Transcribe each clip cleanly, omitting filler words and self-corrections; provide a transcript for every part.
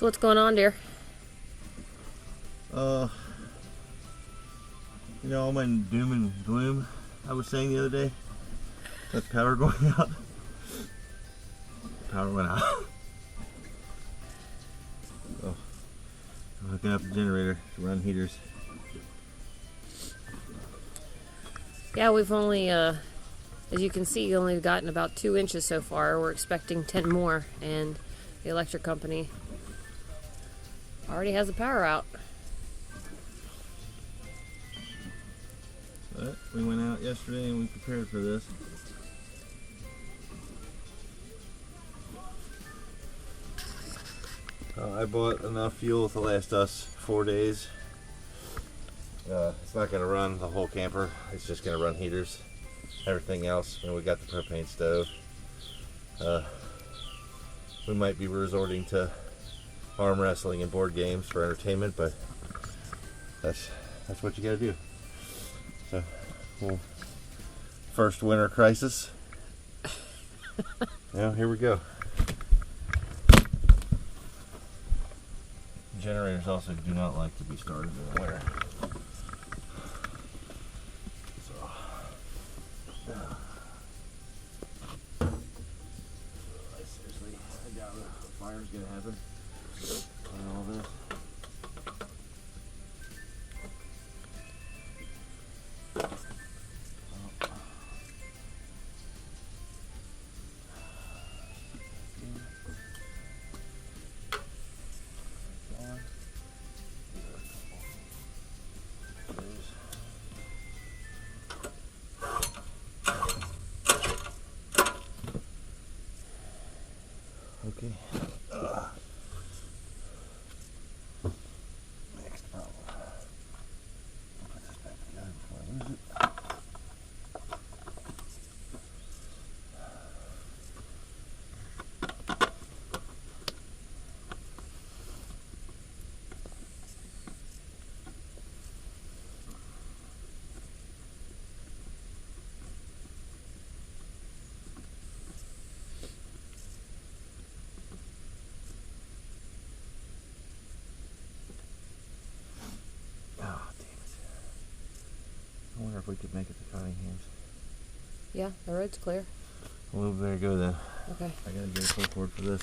So what's going on, dear? You know, all my doom and gloom I was saying the other day, that power going out. Power went out. So I'm hooking up the generator to run heaters. Yeah, we've only, as you can see, only gotten about 2 inches so far. We're expecting 10 more, and the electric company already has the power out. But we went out yesterday and we prepared for this. I bought enough fuel to last us 4 days. It's not going to run the whole camper. It's just going to run heaters. Everything else, and we got the propane stove. We might be resorting to arm wrestling and board games for entertainment, but that's what you got to do. So, well, first winter crisis. Yeah, here we go. Generators also do not like to be started in the winter. So, seriously, I doubt a fire's gonna happen. All this. Okay. Next problem. I'll put this back together before I lose it. I wonder if we could make it to Cottingham's. Yeah, the road's clear. Well, we better go then. Okay. I gotta get a full cord for this.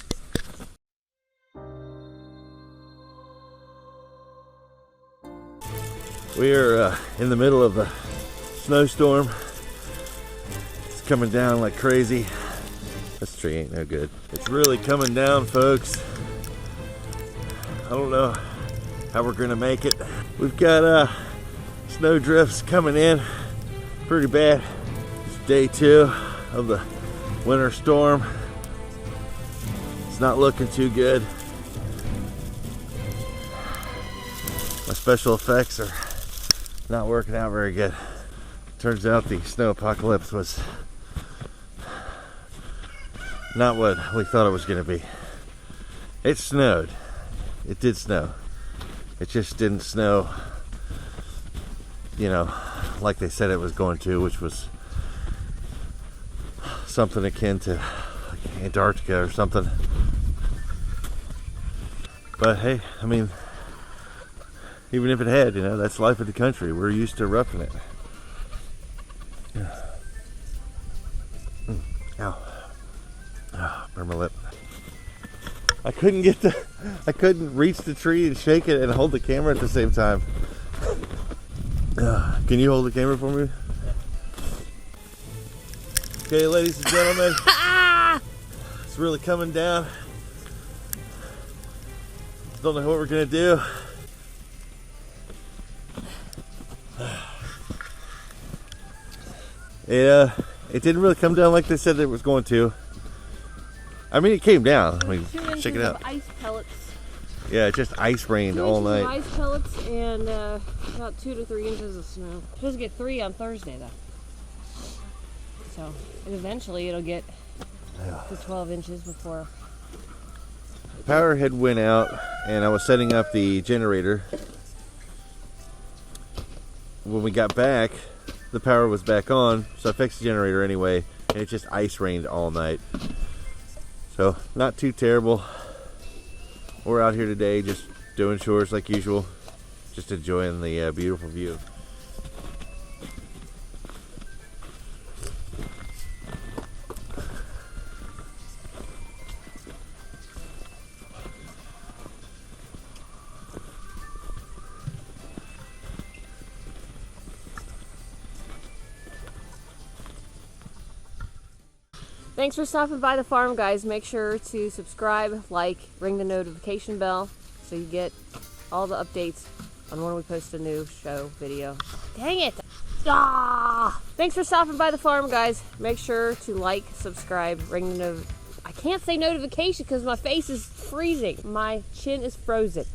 We are in the middle of a snowstorm. It's coming down like crazy. This tree ain't no good. It's really coming down, folks. I don't know how we're gonna make it. We've got snow drifts coming in pretty bad. It's day 2 of the winter storm. It's not looking too good. My special effects are not working out very good. Turns out the snow apocalypse was not what we thought it was going to be. It snowed. It did snow. It just didn't snow, you know, like they said it was going to, which was something akin to like Antarctica or something. But hey, I mean, even if it had, you know, that's life of the country. We're used to roughing it. Ow. Oh, burn my lip. I couldn't reach the tree and shake it and hold the camera at the same time. Can you hold the camera for me? Okay, ladies and gentlemen, it's really coming down. Don't know what we're gonna do. It didn't really come down like they said it was going to. I mean, it came down. I mean, check it out. Ice pellets. Yeah, it just ice rained all night. Ice pellets and about 2 to 3 inches of snow. Supposed to get 3 on Thursday though. So eventually it'll get to 12 inches before. Power had went out, and I was setting up the generator. When we got back, the power was back on, so I fixed the generator anyway, and it just ice rained all night. So not too terrible. We're out here today just doing chores like usual, just enjoying the beautiful view. Thanks for stopping by the farm, guys. Make sure to subscribe, like, ring the notification bell so you get all the updates on when we post a new show video. Dang it! Ah! Thanks for stopping by the farm, guys. Make sure to like, subscribe, ring the I can't say notification because my face is freezing. My chin is frozen.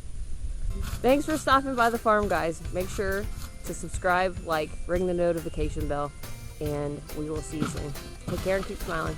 Thanks for stopping by the farm, guys. Make sure to subscribe, like, ring the notification bell, and we will see you soon. Take care and keep smiling.